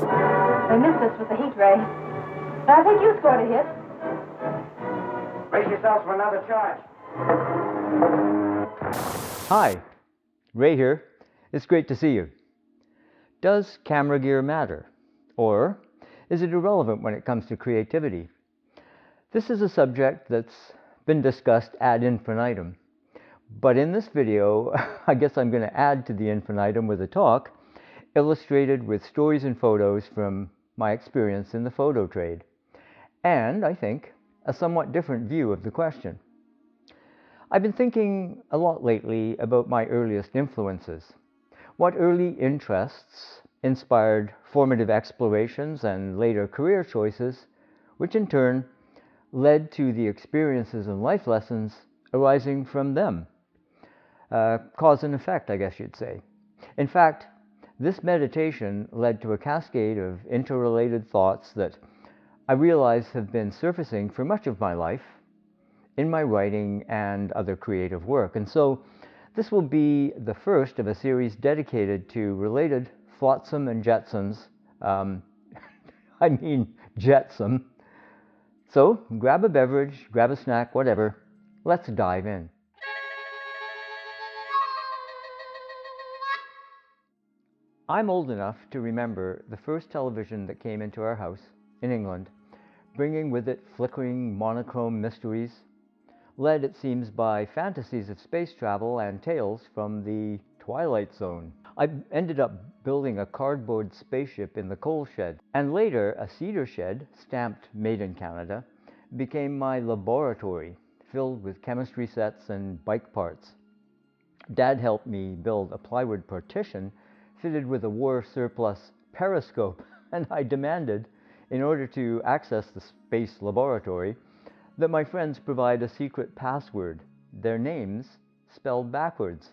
They missed us with the heat ray. I think you scored a hit. Brace yourselves for another charge. Hi, Ray here. It's great to see you. Does camera gear matter? Or is it irrelevant when it comes to creativity? This is a subject that's been discussed ad infinitum. But in this video, I guess I'm going to add to the infinitum with a talk illustrated with stories and photos from my experience in the photo trade. And, I think, a somewhat different view of the question. I've been thinking a lot lately about my earliest influences. What early interests inspired formative explorations and later career choices, which in turn led to the experiences and life lessons arising from them. Cause and effect, I guess you'd say. In fact, this meditation led to a cascade of interrelated thoughts that I realize have been surfacing for much of my life in my writing and other creative work. And so this will be the first of a series dedicated to related flotsam and jetsams. I mean jetsam. So grab a beverage, grab a snack, whatever. Let's dive in. I'm old enough to remember the first television that came into our house in England, bringing with it flickering monochrome mysteries, led, it seems, by fantasies of space travel and tales from the Twilight Zone. I ended up building a cardboard spaceship in the coal shed, and later a cedar shed, stamped Made in Canada, became my laboratory, filled with chemistry sets and bike parts. Dad helped me build a plywood partition fitted with a war surplus periscope, and I demanded, in order to access the space laboratory, that my friends provide a secret password, their names spelled backwards.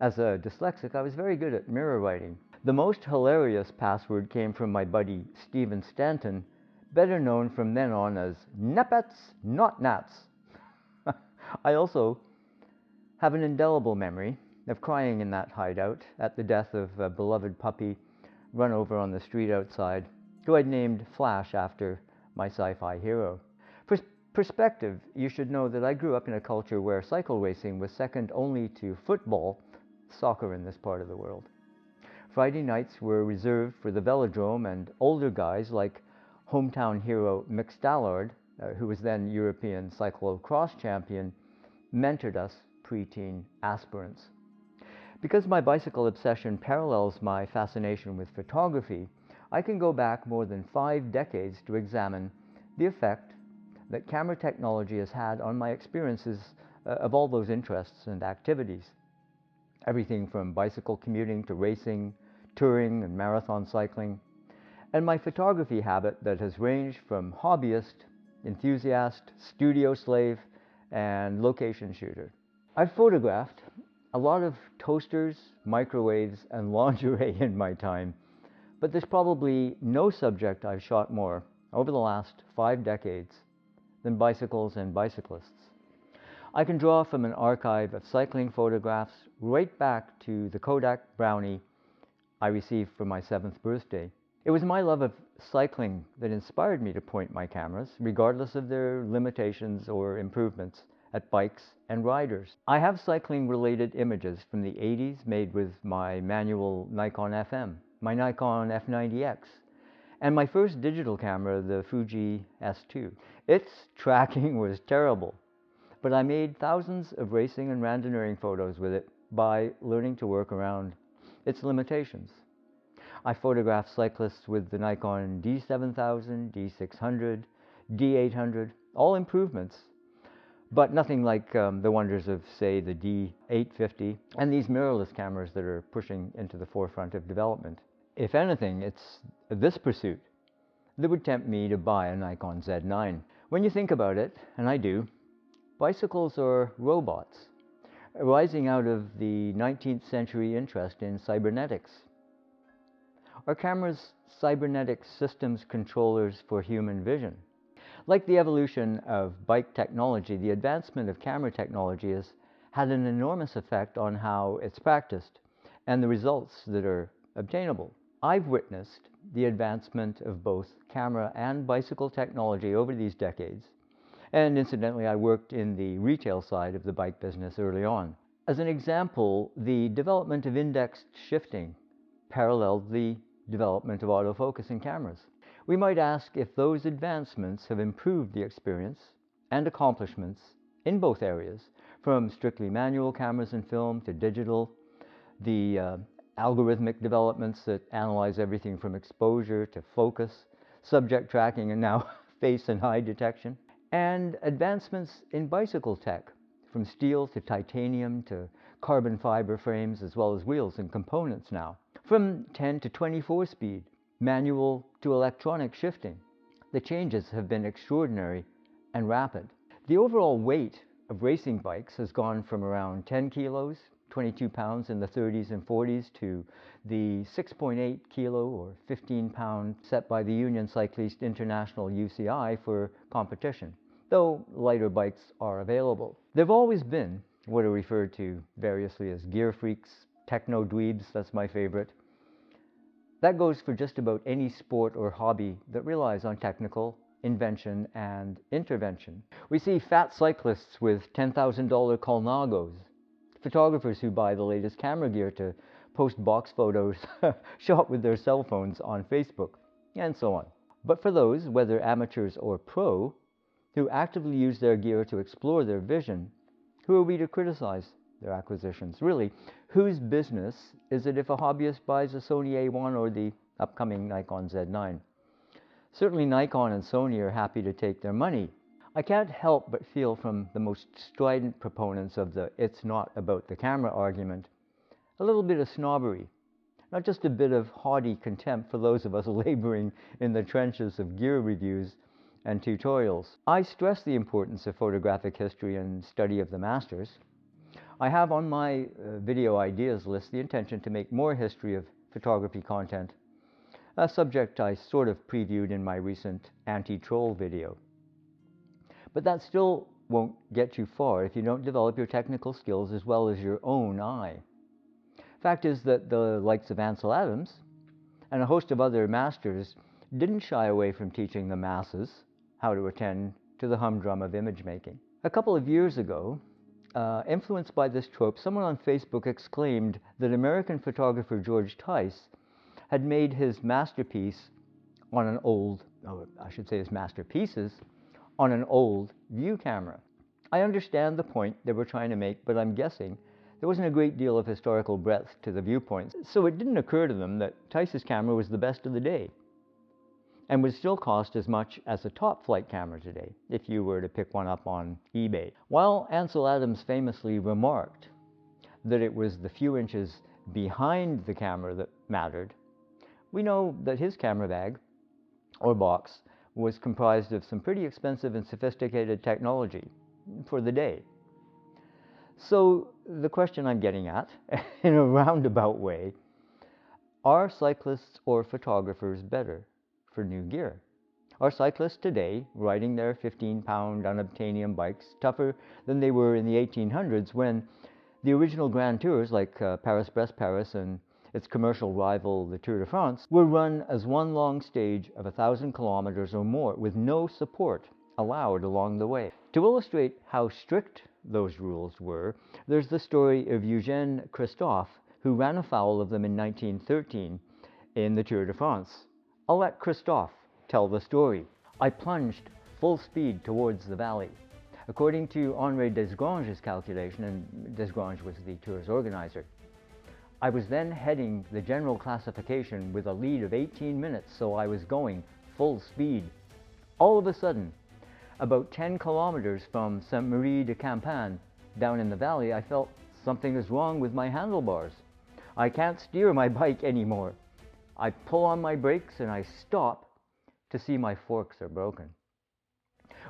As a dyslexic, I was very good at mirror writing. The most hilarious password came from my buddy Stephen Stanton, better known from then on as Neppets Not Nats. I also have an indelible memory of crying in that hideout at the death of a beloved puppy run over on the street outside, who I'd named Flash after my sci-fi hero. For perspective, you should know that I grew up in a culture where cycle racing was second only to football, soccer in this part of the world. Friday nights were reserved for the velodrome, and older guys like hometown hero Mick Stallard, who was then European cyclo-cross champion, mentored us preteen aspirants. Because my bicycle obsession parallels my fascination with photography, I can go back more than 5 decades to examine the effect that camera technology has had on my experiences of all those interests and activities. Everything from bicycle commuting to racing, touring, and marathon cycling, and my photography habit that has ranged from hobbyist, enthusiast, studio slave, and location shooter. I've photographed a lot of toasters, microwaves, and lingerie in my time, but there's probably no subject I've shot more over the last 5 decades than bicycles and bicyclists. I can draw from an archive of cycling photographs right back to the Kodak Brownie I received for my 7th birthday. It was my love of cycling that inspired me to point my cameras, regardless of their limitations or improvements, at bikes and riders. I have cycling-related images from the 80s made with my manual Nikon FM, my Nikon F90X, and my first digital camera, the Fuji S2. Its tracking was terrible, but I made thousands of racing and randonneuring photos with it by learning to work around its limitations. I photographed cyclists with the Nikon D7000, D600, D800, all improvements, but nothing like the wonders of, say, the D850 and these mirrorless cameras that are pushing into the forefront of development. If anything, it's this pursuit that would tempt me to buy a Nikon Z9. When you think about it, and I do, bicycles are robots, arising out of the 19th century interest in cybernetics. Are cameras cybernetic systems controllers for human vision? Like the evolution of bike technology, the advancement of camera technology has had an enormous effect on how it's practiced and the results that are obtainable. I've witnessed the advancement of both camera and bicycle technology over these decades, and incidentally I worked in the retail side of the bike business early on. As an example, the development of indexed shifting paralleled the development of autofocusing cameras. We might ask if those advancements have improved the experience and accomplishments in both areas, from strictly manual cameras and film to digital, the algorithmic developments that analyze everything from exposure to focus, subject tracking, and now face and eye detection, and advancements in bicycle tech, from steel to titanium to carbon fiber frames, as well as wheels and components now, from 10 to 24 speed, manual to electronic shifting. The changes have been extraordinary and rapid. The overall weight of racing bikes has gone from around 10 kilos, 22 pounds in the 30s and 40s, to the 6.8 kilo or 15 pound set by the Union Cycliste International UCI for competition, though lighter bikes are available. There have always been what are referred to variously as gear freaks, techno dweebs, that's my favorite. That goes for just about any sport or hobby that relies on technical invention and intervention. We see fat cyclists with $10,000 Colnagos, photographers who buy the latest camera gear to post box photos shot with their cell phones on Facebook, and so on. But for those, whether amateurs or pro, who actively use their gear to explore their vision, who are we to criticize their acquisitions? Really, whose business is it if a hobbyist buys a Sony A1 or the upcoming Nikon Z9? Certainly Nikon and Sony are happy to take their money. I can't help but feel from the most strident proponents of the "it's not about the camera" argument a little bit of snobbery, not just a bit of haughty contempt for those of us laboring in the trenches of gear reviews and tutorials. I stress the importance of photographic history and study of the masters. I have on my video ideas list the intention to make more history of photography content, a subject I sort of previewed in my recent anti-troll video. But that still won't get you far if you don't develop your technical skills as well as your own eye. Fact is that the likes of Ansel Adams and a host of other masters didn't shy away from teaching the masses how to attend to the humdrum of image making. A couple of years ago, influenced by this trope, someone on Facebook exclaimed that American photographer George Tice had made his masterpiece on an old, or I should say his masterpieces, on an old view camera. I understand the point they were trying to make, but I'm guessing there wasn't a great deal of historical breadth to the viewpoints, so it didn't occur to them that Tice's camera was the best of the day and would still cost as much as a top flight camera today if you were to pick one up on eBay. While Ansel Adams famously remarked that it was the few inches behind the camera that mattered, we know that his camera bag or box was comprised of some pretty expensive and sophisticated technology for the day. So the question I'm getting at, in a roundabout way, are cyclists or photographers better for new gear? Are cyclists today riding their 15-pound unobtainium bikes tougher than they were in the 1800s when the original Grand Tours like Paris-Brest-Paris and its commercial rival, the Tour de France, were run as one long stage of 1,000 kilometers or more with no support allowed along the way? To illustrate how strict those rules were, there's the story of Eugene Christophe, who ran afoul of them in 1913 in the Tour de France. I'll let Christophe tell the story. I plunged full speed towards the valley. According to Henri Desgrange's calculation, and Desgrange was the tour's organizer, I was then heading the general classification with a lead of 18 minutes, so I was going full speed. All of a sudden, about 10 kilometers from Sainte-Marie-de-Campagne, down in the valley, I felt something is wrong with my handlebars. I can't steer my bike anymore. I pull on my brakes and I stop to see my forks are broken.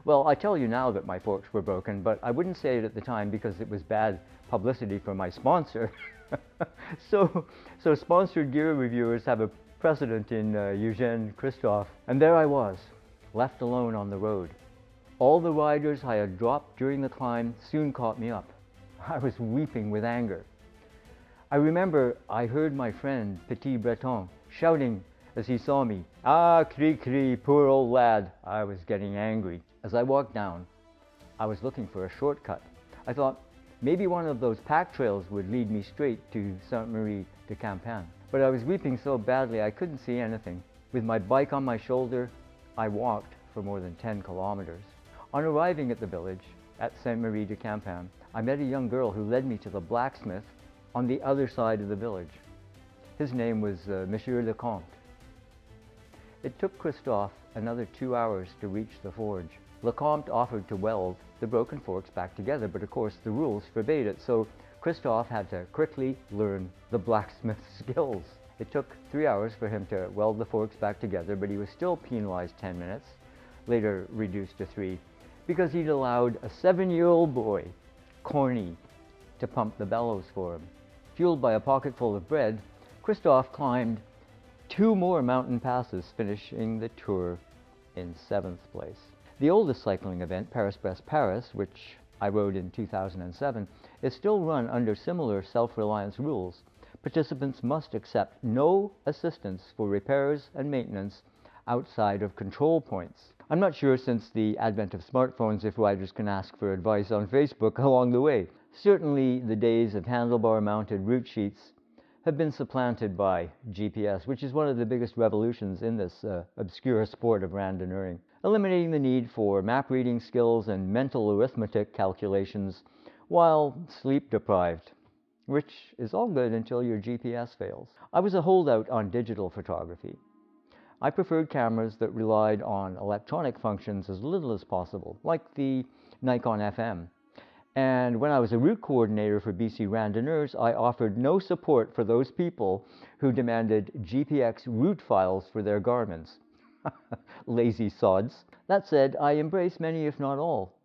Well, I tell you now that my forks were broken, but I wouldn't say it at the time because it was bad publicity for my sponsor. So sponsored gear reviewers have a precedent in Eugene Christophe. And there I was, left alone on the road. All the riders I had dropped during the climb soon caught me up. I was weeping with anger. I remember I heard my friend Petit Breton shouting as he saw me. "Ah, Cree, poor old lad." I was getting angry. As I walked down, I was looking for a shortcut. I thought maybe one of those pack trails would lead me straight to Sainte-Marie-de-Campagne. But I was weeping so badly I couldn't see anything. With my bike on my shoulder, I walked for more than 10 kilometers. On arriving at the village, at Sainte-Marie-de-Campagne, I met a young girl who led me to the blacksmith on the other side of the village. His name was Monsieur Lecomte. It took Christophe another 2 hours to reach the forge. Lecomte offered to weld the broken forks back together, but of course the rules forbade it, so Christophe had to quickly learn the blacksmith's skills. It took 3 hours for him to weld the forks back together, but he was still penalized 10 minutes, later reduced to 3, because he'd allowed a 7-year-old boy, Corny, to pump the bellows for him. Fueled by a pocket full of bread, Christophe climbed 2 more mountain passes, finishing the tour in 7th place. The oldest cycling event, Paris-Brest-Paris, which I rode in 2007, is still run under similar self-reliance rules. Participants must accept no assistance for repairs and maintenance outside of control points. I'm not sure, since the advent of smartphones, if riders can ask for advice on Facebook along the way. Certainly the days of handlebar-mounted route sheets have been supplanted by GPS, which is one of the biggest revolutions in this obscure sport of randonneuring, eliminating the need for map reading skills and mental arithmetic calculations while sleep deprived, which is all good until your GPS fails. I was a holdout on digital photography. I preferred cameras that relied on electronic functions as little as possible, like the Nikon FM. And when I was a route coordinator for BC Randonneurs, I offered no support for those people who demanded GPX route files for their Garmins. Lazy sods. That said, I embrace many, if not all,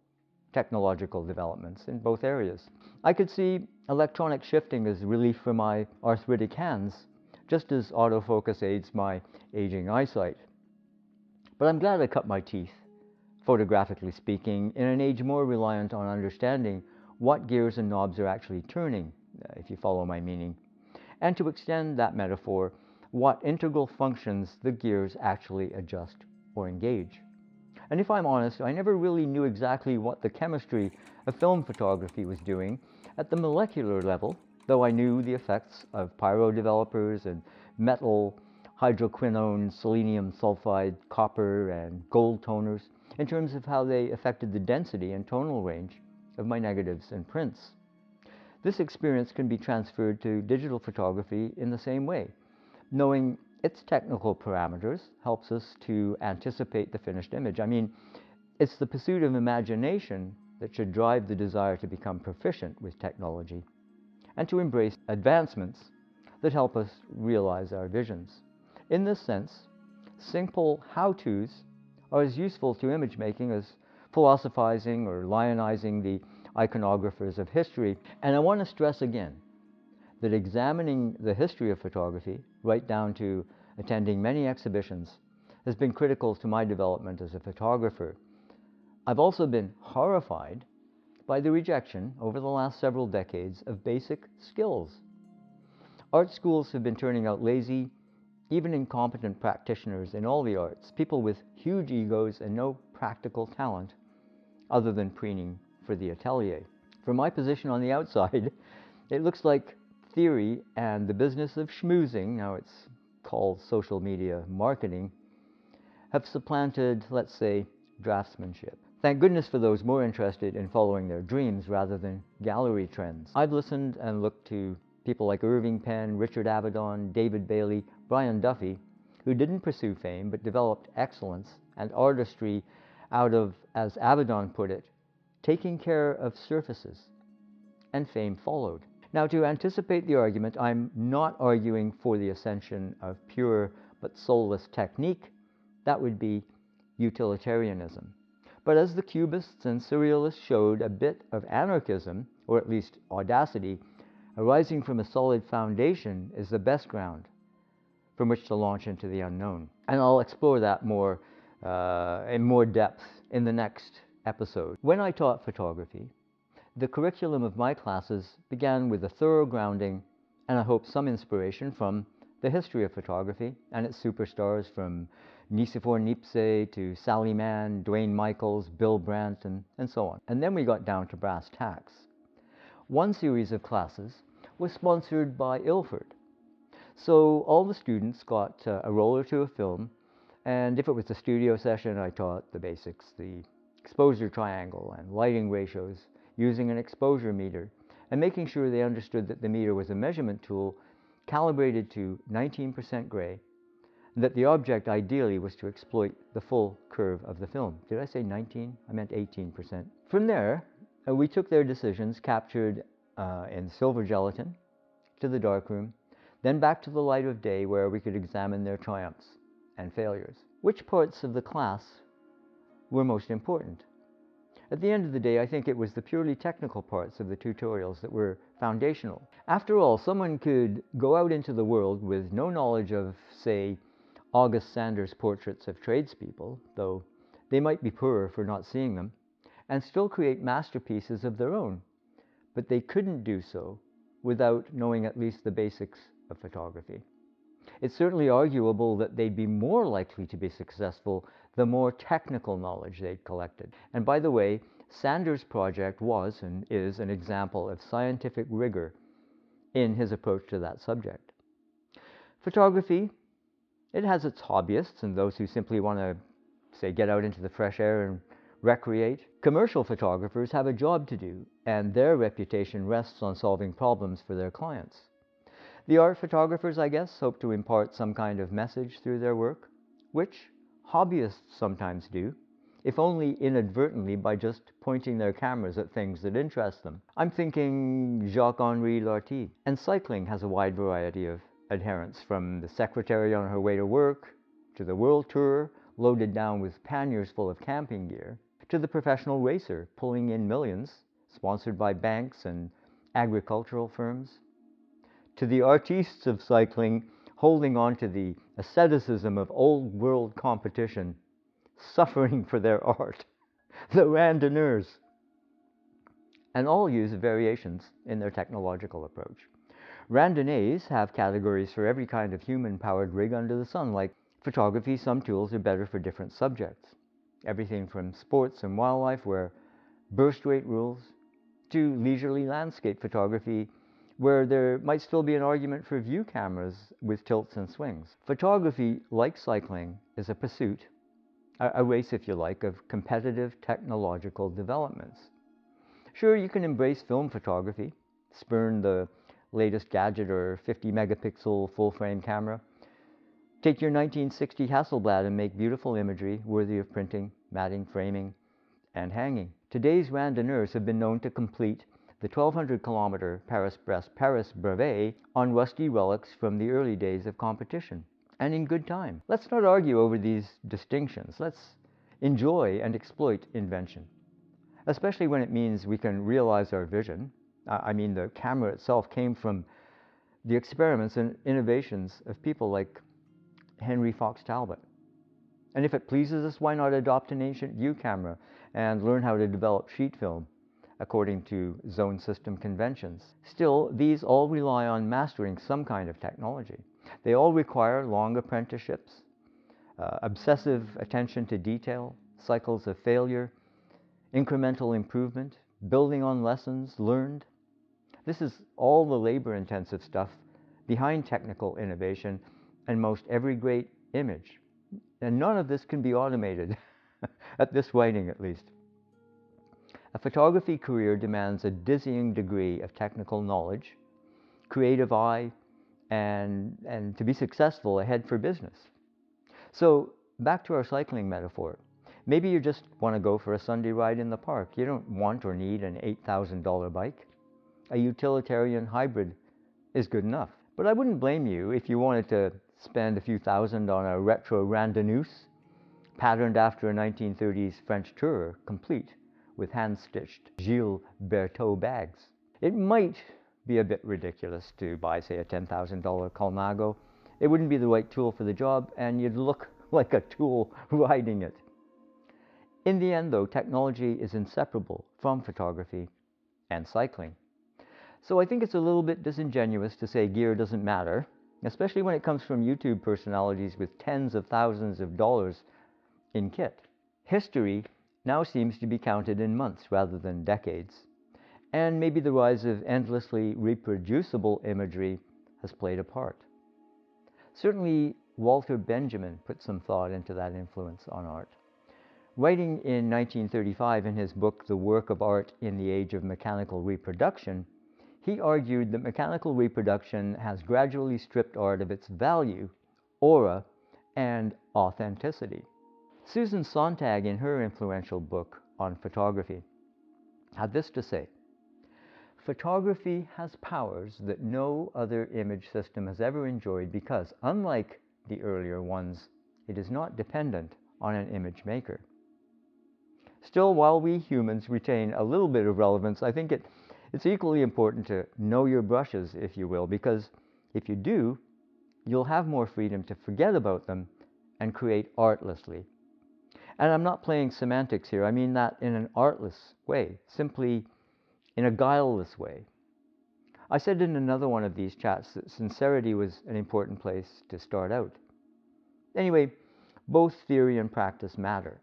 technological developments in both areas. I could see electronic shifting as relief for my arthritic hands, just as autofocus aids my aging eyesight. But I'm glad I cut my teeth, photographically speaking, in an age more reliant on understanding what gears and knobs are actually turning, if you follow my meaning, and to extend that metaphor, what integral functions the gears actually adjust or engage. And if I'm honest, I never really knew exactly what the chemistry of film photography was doing at the molecular level, though I knew the effects of pyrodevelopers and metal, hydroquinone, selenium sulfide, copper, and gold toners, in terms of how they affected the density and tonal range of my negatives and prints. This experience can be transferred to digital photography in the same way. Knowing its technical parameters helps us to anticipate the finished image. I mean, it's the pursuit of imagination that should drive the desire to become proficient with technology and to embrace advancements that help us realize our visions. In this sense, simple how-tos are as useful to image making as philosophizing or lionizing the iconographers of history. And I want to stress again that examining the history of photography, right down to attending many exhibitions, has been critical to my development as a photographer. I've also been horrified by the rejection over the last several decades of basic skills. Art schools have been turning out lazy, even incompetent practitioners in all the arts, people with huge egos and no practical talent other than preening for the atelier. From my position on the outside, it looks like theory and the business of schmoozing, now it's called social media marketing, have supplanted, let's say, draftsmanship. Thank goodness for those more interested in following their dreams rather than gallery trends. I've listened and looked to people like Irving Penn, Richard Avedon, David Bailey, Brian Duffy, who didn't pursue fame but developed excellence and artistry out of, as Avedon put it, taking care of surfaces, and fame followed. Now, to anticipate the argument, I'm not arguing for the ascension of pure but soulless technique. That would be utilitarianism. But as the Cubists and Surrealists showed, a bit of anarchism, or at least audacity, arising from a solid foundation is the best ground from which to launch into the unknown. And I'll explore that more in more depth in the next episode. When I taught photography, the curriculum of my classes began with a thorough grounding and I hope some inspiration from the history of photography and its superstars from Nicephore Niepce to Sally Mann, Dwayne Michaels, Bill Brandt, and so on. And then we got down to brass tacks. One series of classes was sponsored by Ilford. So all the students got a roll or two of film, and if it was a studio session, I taught the basics, the exposure triangle and lighting ratios using an exposure meter, and making sure they understood that the meter was a measurement tool calibrated to 19% gray, and that the object ideally was to exploit the full curve of the film. Did I say 19? I meant 18%. From there, we took their decisions captured in silver gelatin to the darkroom, then back to the light of day where we could examine their triumphs and failures. Which parts of the class were most important? At the end of the day, I think it was the purely technical parts of the tutorials that were foundational. After all, someone could go out into the world with no knowledge of, say, August Sander's portraits of tradespeople, though they might be poorer for not seeing them, and still create masterpieces of their own. But they couldn't do so without knowing at least the basics of photography. It's certainly arguable that they'd be more likely to be successful the more technical knowledge they'd collected. And by the way, Sander's project was and is an example of scientific rigor in his approach to that subject. Photography, it has its hobbyists and those who simply want to, say, get out into the fresh air and recreate. Commercial photographers have a job to do, and their reputation rests on solving problems for their clients. The art photographers, I guess, hope to impart some kind of message through their work, which hobbyists sometimes do, if only inadvertently by just pointing their cameras at things that interest them. I'm thinking Jacques-Henri Lartigue. And cycling has a wide variety of adherents, from the secretary on her way to work, to the world tour, loaded down with panniers full of camping gear, to the professional racer pulling in millions, sponsored by banks and agricultural firms, to the artistes of cycling holding on to the asceticism of old world competition, suffering for their art, the randonneurs. And all use variations in their technological approach. Randonnées have categories for every kind of human-powered rig under the sun. Like photography, some tools are better for different subjects. Everything from sports and wildlife, where burst rate rules, to leisurely landscape photography, where there might still be an argument for view cameras with tilts and swings. Photography, like cycling, is a pursuit, a race if you like, of competitive technological developments. Sure, you can embrace film photography, spurn the latest gadget or 50 megapixel full frame camera. Take your 1960 Hasselblad and make beautiful imagery worthy of printing, matting, framing, and hanging. Today's randonneurs have been known to complete the 1,200-kilometer Paris-Brest-Paris brevet on rusty relics from the early days of competition, and in good time. Let's not argue over these distinctions. Let's enjoy and exploit invention, especially when it means we can realize our vision. I mean, the camera itself came from the experiments and innovations of people like Henry Fox Talbot. And if it pleases us, why not adopt an ancient view camera and learn how to develop sheet film according to zone system conventions? Still, these all rely on mastering some kind of technology. They all require long apprenticeships, obsessive attention to detail, cycles of failure, incremental improvement, building on lessons learned. This is all the labor-intensive stuff behind technical innovation and most every great image. And none of this can be automated, at this writing at least. A photography career demands a dizzying degree of technical knowledge, creative eye, and to be successful, a head for business. So back to our cycling metaphor. Maybe you just want to go for a Sunday ride in the park. You don't want or need an $8,000 bike. A utilitarian hybrid is good enough. But I wouldn't blame you if you wanted to spend a few thousand on a retro randonneuse patterned after a 1930s French tourer, complete with hand-stitched Gilles Berthaud bags. It might be a bit ridiculous to buy, say, a $10,000 Colnago. It wouldn't be the right tool for the job, and you'd look like a tool riding it. In the end, though, technology is inseparable from photography and cycling. So I think it's a little bit disingenuous to say gear doesn't matter, especially when it comes from YouTube personalities with tens of thousands of dollars in kit. History now seems to be counted in months rather than decades, and maybe the rise of endlessly reproducible imagery has played a part. Certainly, Walter Benjamin put some thought into that influence on art. Writing in 1935 in his book, The Work of Art in the Age of Mechanical Reproduction, he argued that mechanical reproduction has gradually stripped art of its value, aura, and authenticity. Susan Sontag, in her influential book on photography, had this to say: "Photography has powers that no other image system has ever enjoyed because, unlike the earlier ones, it is not dependent on an image maker." Still, while we humans retain a little bit of relevance, I think it's equally important to know your brushes, if you will, because if you do, you'll have more freedom to forget about them and create artlessly. And I'm not playing semantics here. I mean that in an artless way, simply in a guileless way. I said in another one of these chats that sincerity was an important place to start out. Anyway, both theory and practice matter.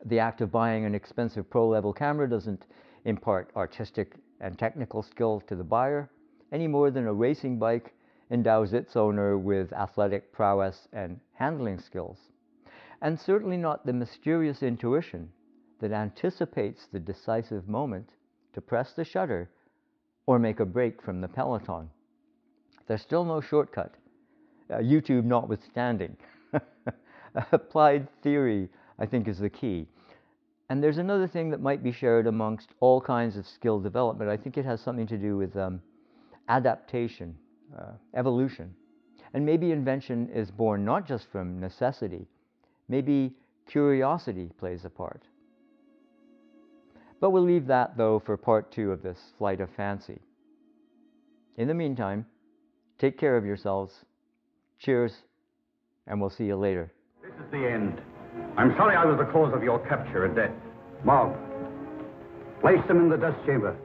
The act of buying an expensive pro-level camera doesn't impart artistic and technical skill to the buyer any more than a racing bike endows its owner with athletic prowess and handling skills. And certainly not the mysterious intuition that anticipates the decisive moment to press the shutter or make a break from the peloton. There's still no shortcut, YouTube notwithstanding. Applied theory, I think, is the key. And there's another thing that might be shared amongst all kinds of skill development. I think it has something to do with adaptation, evolution. And maybe invention is born not just from necessity. Maybe curiosity plays a part. But we'll leave that, though, for part 2 of this flight of fancy. In the meantime, take care of yourselves. Cheers, and we'll see you later. This is the end. I'm sorry I was the cause of your capture and death. Mog, place them in the dust chamber.